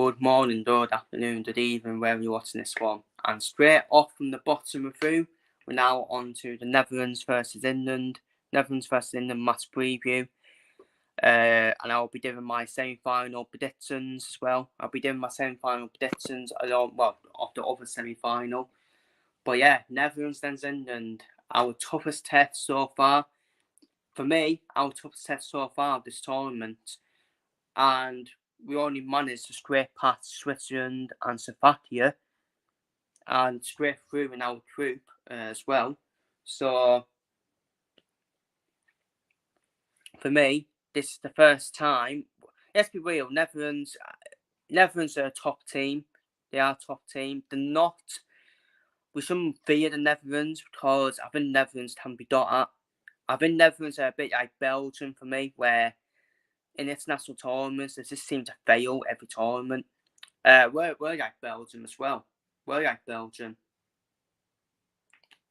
Good morning, good afternoon, good evening, wherever you're watching this one. And straight off from the bottom of through, we're now on to the Netherlands versus England. Netherlands versus England match preview. And I'll be doing my semi-final predictions as well. I'll be doing my semi-final predictions along, of the other semi-final. But yeah, Netherlands versus England, our toughest test so far. For me, our toughest test so far of this tournament. And we only managed to scrape past Switzerland and Slovakia and scrape through in our group as well. So, for me, this is the first time. Let's be real, Netherlands are a top team. They are a top team. They're not. We shouldn't fear the Netherlands because I think Netherlands can be got at. I think Netherlands are a bit like Belgium for me, where in international tournaments, they just seem to fail every tournament. We're like Belgium as well. We're like Belgium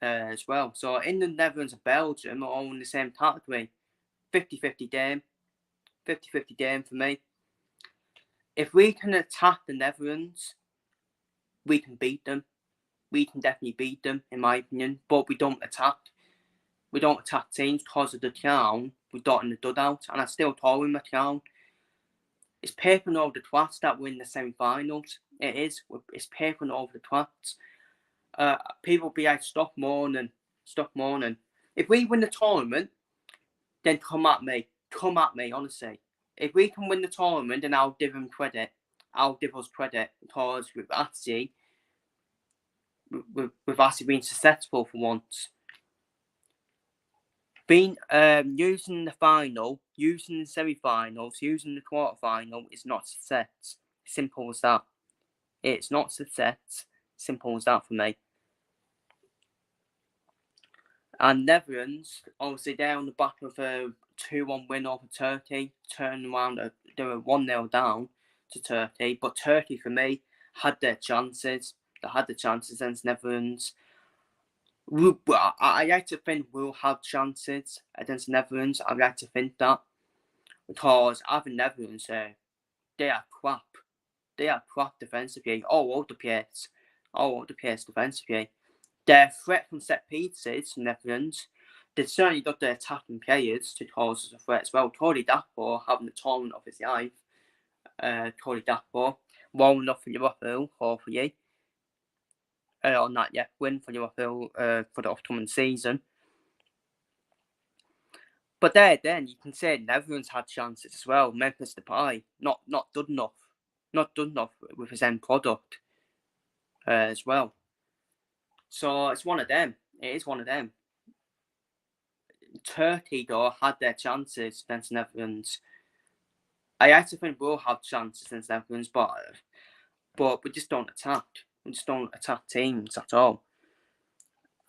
as well. So England, Netherlands, and Belgium are all in the same category. 50-50 game. 50-50 game for me. If we can attack the Netherlands, we can beat them. We can definitely beat them, in my opinion. But we don't attack. We don't attack teams because of the clown. We dot in the dugout. And I still call him a clown. It's papering over the twats that win the semi-finals. It is. It's papering over the twats. People be like, stop mourning. Stop mourning. If we win the tournament, then come at me. Come at me, honestly. If we can win the tournament, then I'll give them credit. I'll give us credit because we've actually been successful for once. Using the final, using the semi-finals, using the quarter-final is not success. Simple as that. It's not success. Simple as that for me. And Netherlands, obviously, they're on the back of a 2-1 win over Turkey, turning around, they were 1-0 down to Turkey. But Turkey, for me, had their chances. They had the chances against Netherlands. I like to think we'll have chances against Netherlands. I like to think that. Because I think Netherlands, they are crap. They are crap defensively. All over the place. All over the place defensively. Their threat from set pieces, Netherlands, they've certainly got their attacking players to cause us a threat as well. Cody Dakpo having the tournament of his life. Cody Dakpo, warming up for Liverpool, hopefully. Or not yet, win for Liverpool for the upcoming season. But then you can say Netherlands had chances as well. Memphis Depay, not good enough. Not good enough with his end product as well. So it's one of them. It is one of them. Turkey, though, had their chances against Netherlands. I actually think we'll have chances against Netherlands, but we just don't attack. We just don't attack teams at all.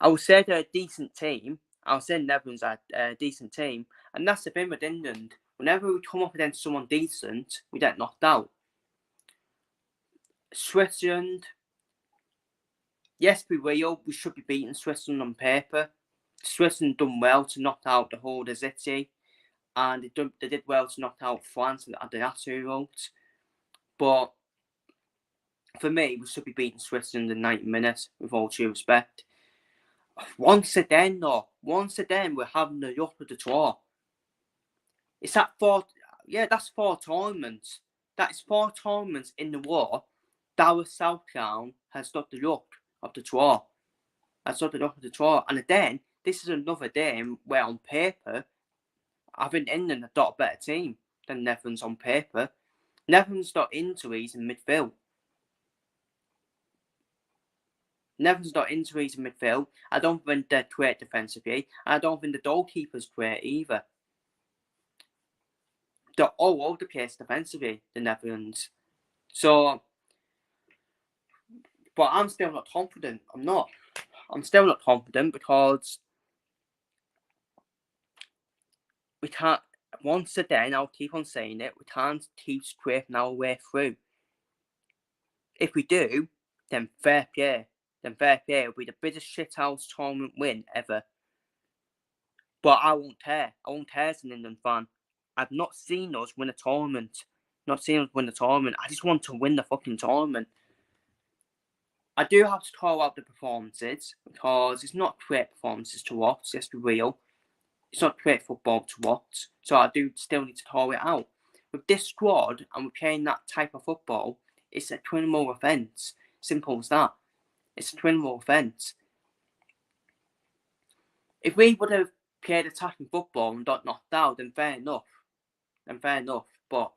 I would say they're a decent team. I would say Netherlands are a decent team. And that's the thing with England. Whenever we come up against someone decent, we get knocked out. Switzerland, yes, we should be beating Switzerland on paper. Switzerland done well to knock out the whole of City. And they did well to knock out France at the last Euros. But for me, we should be beating Switzerland in 90 minutes, with all due respect. Once again, we're having the luck of the draw. It's that that's 4 tournaments. That is 4 tournaments in the war. Dallas South Town has got the luck of the draw. And then, this is another game where on paper, I think England have got a better team than Netherlands on paper. Netherlands got injuries in midfield. I don't think they're great defensively. And I don't think the goalkeeper's great either. They're all over the place defensively, the Netherlands. So, but I'm still not confident. I'm still not confident because we can't, once again, I'll keep on saying it, we can't keep scraping our way through. If we do, then fair play. It'll be the biggest shithouse tournament win ever. But I won't care. I won't care as an England fan. I've not seen us win a tournament Not seeing us win the tournament. I just want to win the fucking tournament. I do have to talk about the performances because it's not great performances to watch. Let's be real. It's not great football to watch. So I do still need to talk it out. With this squad and we're playing that type of football, it's a twin-more offence. Simple as that. It's a twin-more offence. If we would have played attacking football and got knocked out, then fair enough. But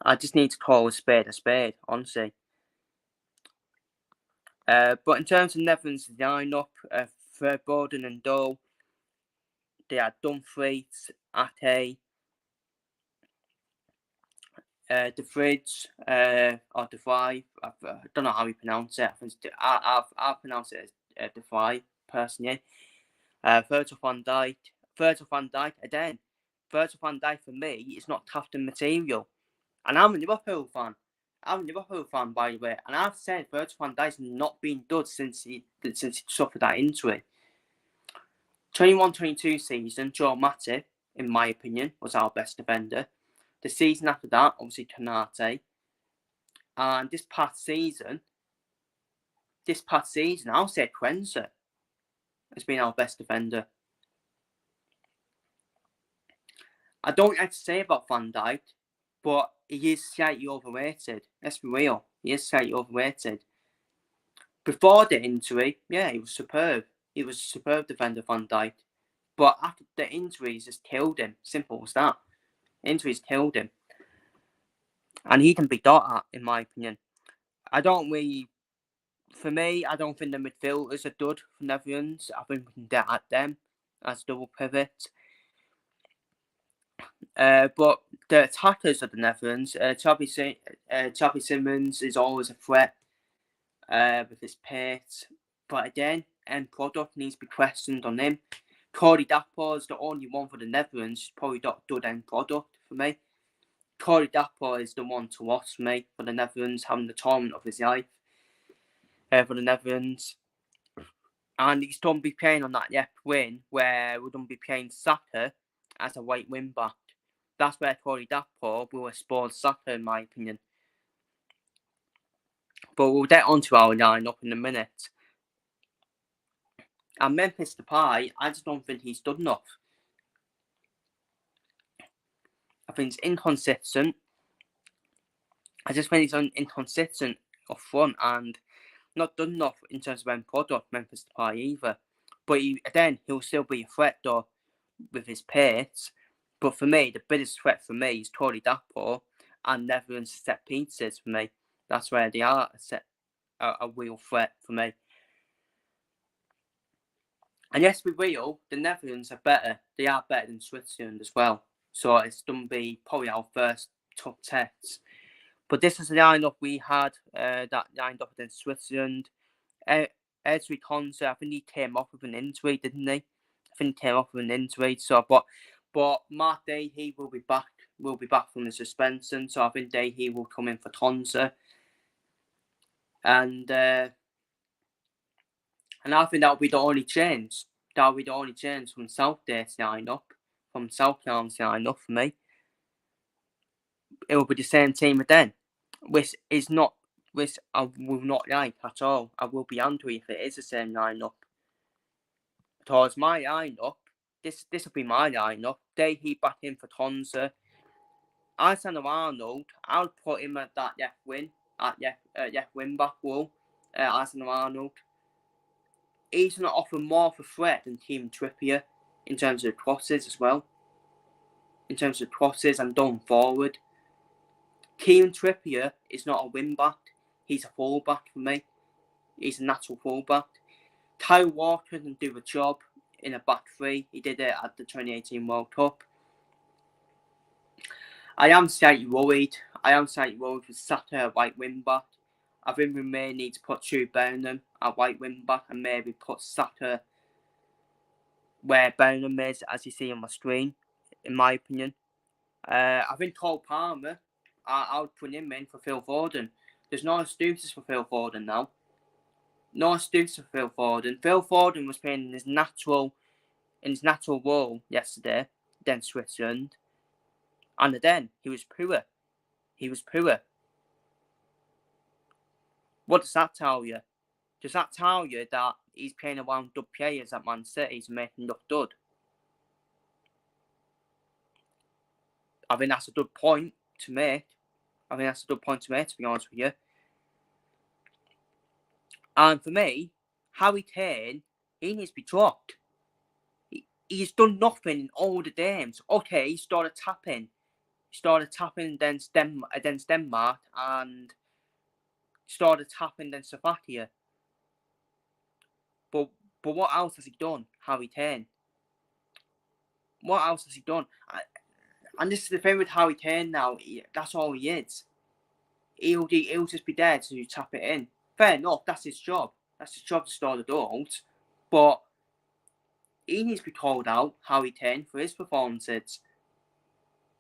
I just need to call a spade, honestly. But in terms of Netherlands' line-up, Verboden and Doe, they had Dumfries, Ate, De Fridge, or De Vrij. I don't know how you pronounce it. I pronounce it as De Vrij, personally. Virgil van Dijk again. Virgil van Dijk for me is not captain material. And I'm a Liverpool fan. By the way. And I've said Virgil van Dijk's not been good since he suffered that injury. 21-22 season, Joe Matip, in my opinion, was our best defender. The season after that, obviously Konate. And this past season, I'll say Quenza has been our best defender. I don't like to say about Van Dijk, but he is slightly overrated. Let's be real. He is slightly overrated. Before the injury, yeah, he was superb. He was a superb defender, Van Dijk. But after the injuries, just killed him. Simple as that. Injuries killed him. And he can be got at, in my opinion. For me, I don't think the midfielders are dud for Netherlands. I think we can get at them as double pivot. But the attackers of the Netherlands, Xabi Simons is always a threat with his pace. But again, end product needs to be questioned on him. Cody Gakpo is the only one for the Netherlands. He's probably not good end product for me. Cody Gakpo is the one to watch for me for the Netherlands, having the tournament of his life for the Netherlands. And he's going to be playing on that left wing where we're going to be playing Saka as a right wing back. That's where Cody Gakpo will expose Saka, in my opinion. But we'll get onto our line-up in a minute. And Memphis Depay, I just don't think he's done enough. I think he's inconsistent. I just think he's inconsistent up front and not done enough in terms of end product, Memphis Depay either. But he'll still be a threat though with his pace. But for me, the biggest threat for me is Cody Gakpo and Netherlands set pieces for me. That's where they are a real threat for me. And yes, be real, the Netherlands are better. They are better than Switzerland as well. So it's going to be probably our first tough test. But this is the lineup we had that lined up against Switzerland. Ezri Konsa, I think he came off with an injury, didn't he? So, but Mark Dahey will be back. From the suspension. So I think Dahey will come in for Konsa. And I think that'll be the only change. From Southgate's lineup. From Southgate's lineup for me. It will be the same team again. Which I will not like at all. I will be angry if it is the same lineup. Because my lineup, this will be my lineup. Dahey back in for Konsa. Alexander Arnold, I'll put him at that left wing back role. Alexander Arnold. He's going to offer more of a threat than Kieran Trippier in terms of crosses as well. In terms of crosses and going forward. Kieran Trippier is not a wing back. He's a fullback for me. He's a natural fullback. Kyle Walker can do a job in a back three. He did it at the 2018 World Cup. I am slightly worried with Saka at right wing back. I think we may need to put Jude Bellingham at right wing back and maybe put Saka where Bellingham is, as you see on my screen, in my opinion. I think Cole Palmer, I would put him in for Phil Foden. There's no excuses for Phil Foden now. No excuses for Phil Foden. Phil Foden was playing in his natural role yesterday against Switzerland. And then he was poor. He was poor. What does that tell you? Does that tell you that he's playing around good players at Man City to make him look good? I think that's a good point to make. To be honest with you. And for me, Harry Kane, he needs to be dropped. He's done nothing in all the games. Okay, he started tapping. Against Denmark and started tapping against Slovakia. But what else has he done, Harry Kane? What else has he done? And this is the thing with Harry Kane now. That's all he is. He'll just be there to tap it in. Fair enough, that's his job. That's his job to score the goals. But he needs to be called out, Harry Kane, for his performances.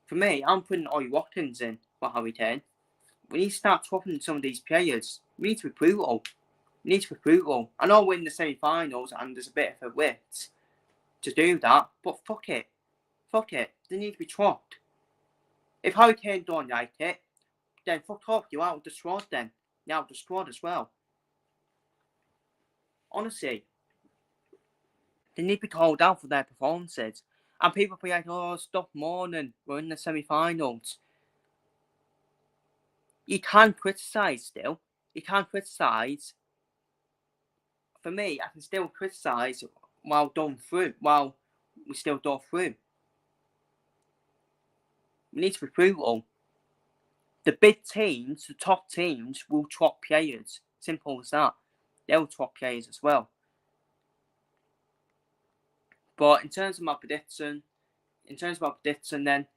For me, I'm putting Ollie Watkins in for Harry Kane. We need to start dropping some of these players. We need to be brutal. I know we're in the semi-finals and there's a bit of a width to do that, but fuck it. They need to be dropped. If Harry Kane don't like it, then fuck off. You're out of the squad then. You're out of the squad as well. Honestly, they need to be called out for their performances. And people be like, oh, stop mourning. We're in the semi-finals. You can criticise still. You can criticise. For me, I can still criticise while we still go through. We need to be brutal. The big teams, the top teams, will drop players. Simple as that. They'll drop players as well. But in terms of my prediction, then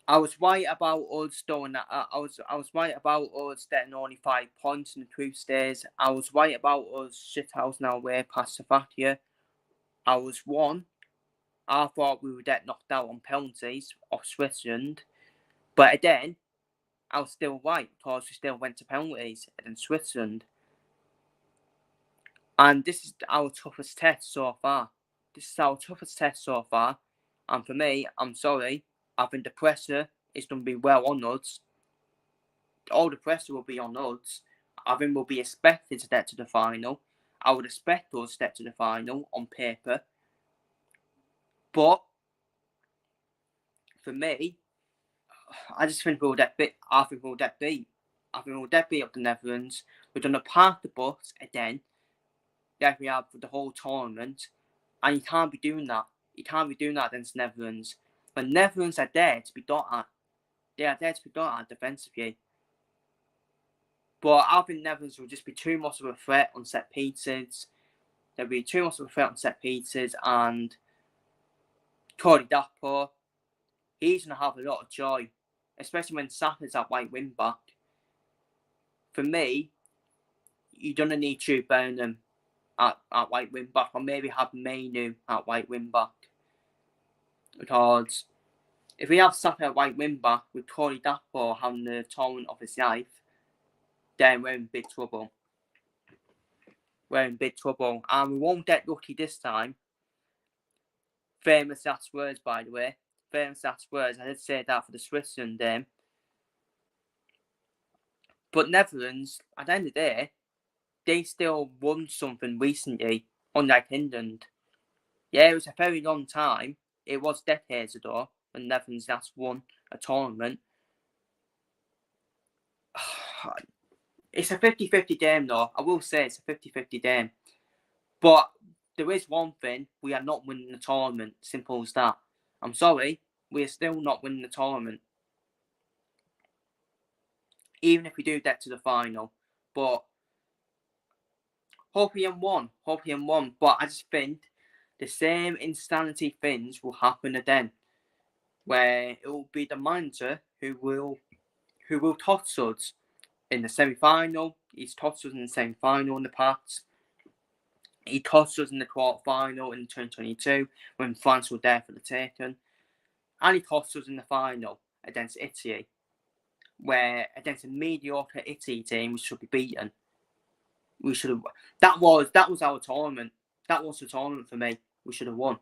I was right about us doing that. I was right about us getting only 5 points in the group stage. I was right about us shithousing our way past Slovakia. I was wrong. I thought we would get knocked out on penalties off Switzerland. But again, I was still right because we still went to penalties against Switzerland. And this is our toughest test so far. And for me, I'm sorry, I think the pressure is going to be well on us. All the pressure will be on us. I think we'll be expected to get to the final. I would expect us to get to the final on paper. But for me, I just think we'll get beat. I think we'll get beat up the Netherlands. We're going to park the bus again, like we have for the whole tournament. And you can't be doing that. You can't be doing that against Netherlands. The Netherlands are there to be got at. They are there to be got at defensively. But I think Netherlands will just be too much of a threat on set pieces. They'll be too much of a threat on set pieces. And Cody Gakpo, he's going to have a lot of joy. Especially when Saka's at right wing back. For me, you're going to need to burn them at right wing back. Or maybe have Mainu at right wing back. Because if we have Saka at right wing back with Cody Gakpo having the tournament of his life, then we're in big trouble. And we won't get lucky this time. Famous last words, by the way. I did say that for the Switzerland game. But Netherlands, at the end of the day, they still won something recently, unlike England. Yeah, it was a very long time. It was decades ago when Netherlands last won a tournament. It's a 50-50 game, though. I will say it's a 50-50 game. But there is one thing. We are not winning the tournament. Simple as that. I'm sorry. We are still not winning the tournament. Even if we do get to the final. But hope we won. But I just think the same insanity things will happen again. Where it will be the manager who will toss us in the semi-final. He's tossed us in the semi-final in the past. He tossed us in the quarter-final in 2022 when France were there for the taking. And he tossed us in the final against Italy, where against a mediocre Italy team we should be beaten. We should have. That was our tournament. That was the tournament for me. We should have won.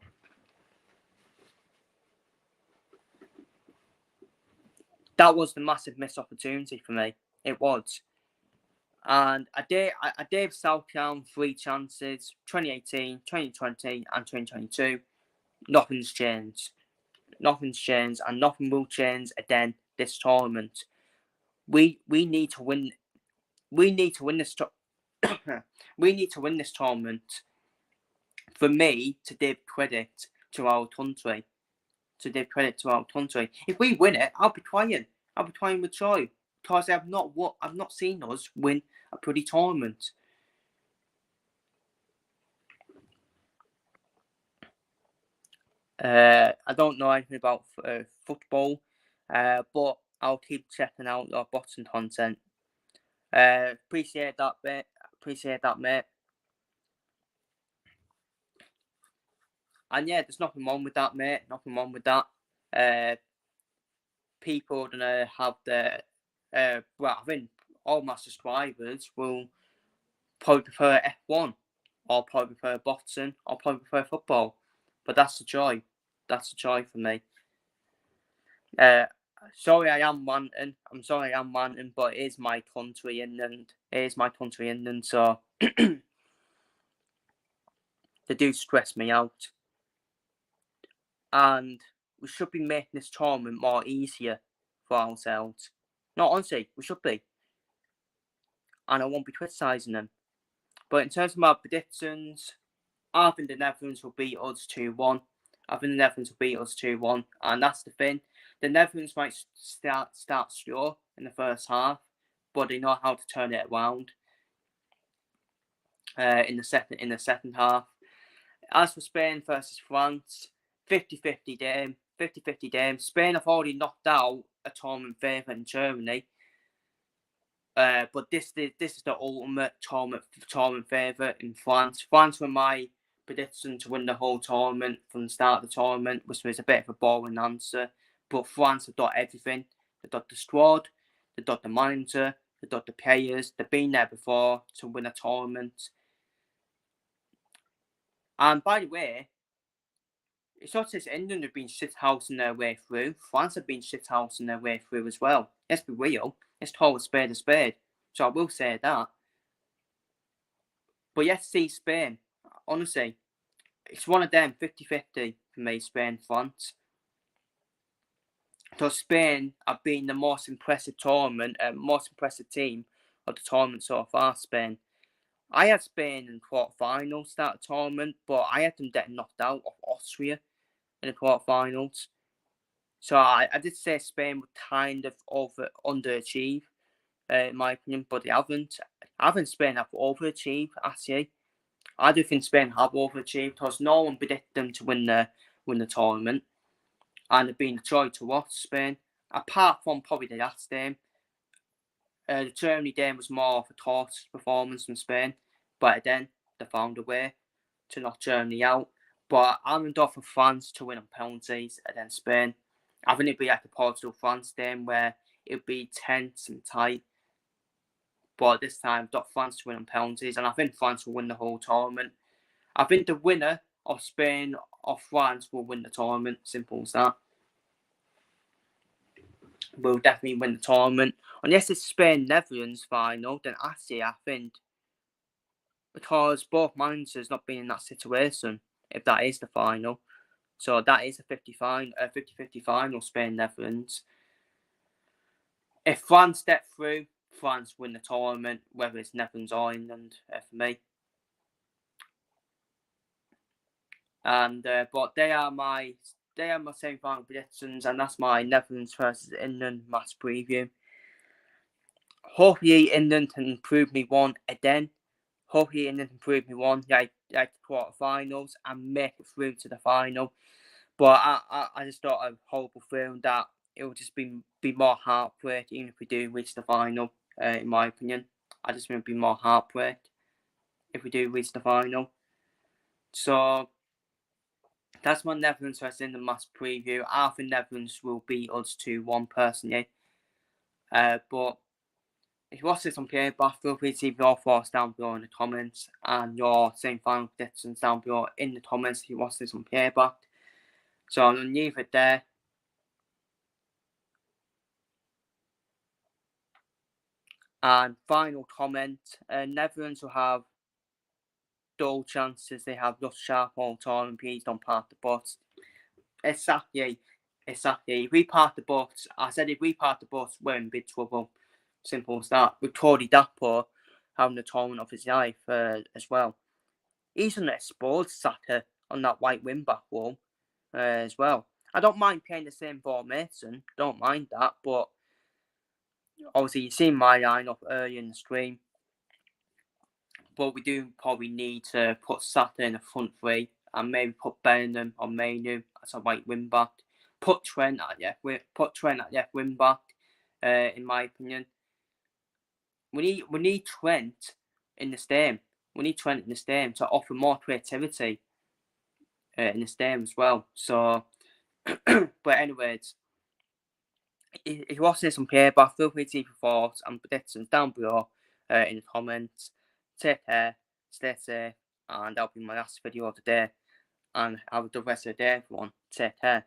that was the massive missed opportunity for me. It was. And I gave Southdown 3 chances, 2018, 2020 and 2022. Nothing's changed. Nothing's changed and nothing will change again this tournament. We need to win. We need to win this. We need to win this tournament. For me to give credit to our country. To give credit to our country. If we win it, I'll be crying. I'll be crying with joy because I've not seen us win a bloody tournament. I don't know anything about football, but I'll keep checking out your boxing content. Appreciate that, mate. And yeah, there's nothing wrong with that, mate. Nothing wrong with that. People gonna have their well, I think all my subscribers will probably prefer F1 or probably prefer boxing or probably prefer football. But that's the joy. That's the joy for me. Sorry I am ranting. I'm sorry I am ranting, but it is my country, England. It is my country, England, so they do stress me out. And we should be making this tournament more easier for ourselves. No, honestly, we should be. And I won't be criticising them. But in terms of my predictions, I think the Netherlands will beat us 2-1. I think the Netherlands will beat us 2-1. And that's the thing. The Netherlands might start slow in the first half, but they know how to turn it around in the second half. As for Spain versus France, 50-50 game. 50-50 game. Spain have already knocked out a tournament favourite in Germany. But this is the ultimate tournament favourite in France. France were my prediction to win the whole tournament from the start of the tournament, which was a bit of a boring answer. But France have got everything. They've got the squad, they've got the manager, they've got the players. They've been there before to win a tournament. And by the way, it's not just England have been shithousing their way through. France have been shithousing their way through as well. Let's be real. Let's call a spade a spade. So I will say that. But yes, see Spain. Honestly, it's one of them 50-50 for me, Spain, France. So Spain have been the most impressive team of the tournament so far, Spain. I had Spain in quarterfinals that tournament, but I had them getting knocked out of Austria in the quarterfinals. So I did say Spain would kind of underachieve, in my opinion, but they haven't. I think Spain have overachieved, actually. I do think Spain have overachieved because no one predicted them to win the tournament. And they've been a joy to watch, Spain. Apart from probably the last game. The Germany game was more of a tortoise performance from Spain. But then they found a way to knock Germany out. But I'm going to go for France to win on penalties against Spain. I think it'd be like a Portugal-France game where it'd be tense and tight. But this time, I've got France to win on penalties. And I think France will win the whole tournament. I think the winner of Spain or France will win the tournament. Simple as that. Will definitely win the tournament. Unless it's Spain-Netherlands final, then actually I think, because both managers not been in that situation, if that is the final. So that is a 50-50 final, Spain-Netherlands. If France step through, France win the tournament, whether it's Netherlands or England, for me. And but they are my semi-final predictions, and that's my Netherlands versus England match preview. Hopefully England can improve me one again. Hopefully England can improve me one, like the quarterfinals, and make it through to the final. But I just got a horrible feeling that it will just be more heartbreak even if we do reach the final. In my opinion, I just want to be more heartbreak if we do reach the final. So that's my Netherlands versus England match preview. I think Netherlands will beat us 2-1 personally. But if you watch this on playback, feel free to leave your thoughts down below in the comments and your semi-final predictions down below in the comments if you watch this on playback. So I'm going to leave it there. And final comment, Netherlands will have dull chances. They have just sharp all tournament. Please don't park the bus. Exactly. If we park the bus, I said if we park the bus, we're in big trouble. Simple as that. With Cody Dapo having the tournament of his life as well. He's an exposed Saka on that white wing back wall as well. I don't mind playing the same formation. Don't mind that. But obviously, you've seen my lineup earlier in the stream. But we do probably need to put Saka in the front three and maybe put Bellingham or Mainu as a right wing back. Put Trent at left wing back. In my opinion, we need Trent in the stem. We need Trent in the stem to offer more creativity in the stem as well. So, but anyways, if you want to see some feedback, feel free to leave your thoughts and predictions down below in the comments. Take care, stay safe, and that'll be my last video of the day. And have a good rest of the day, everyone. Take care.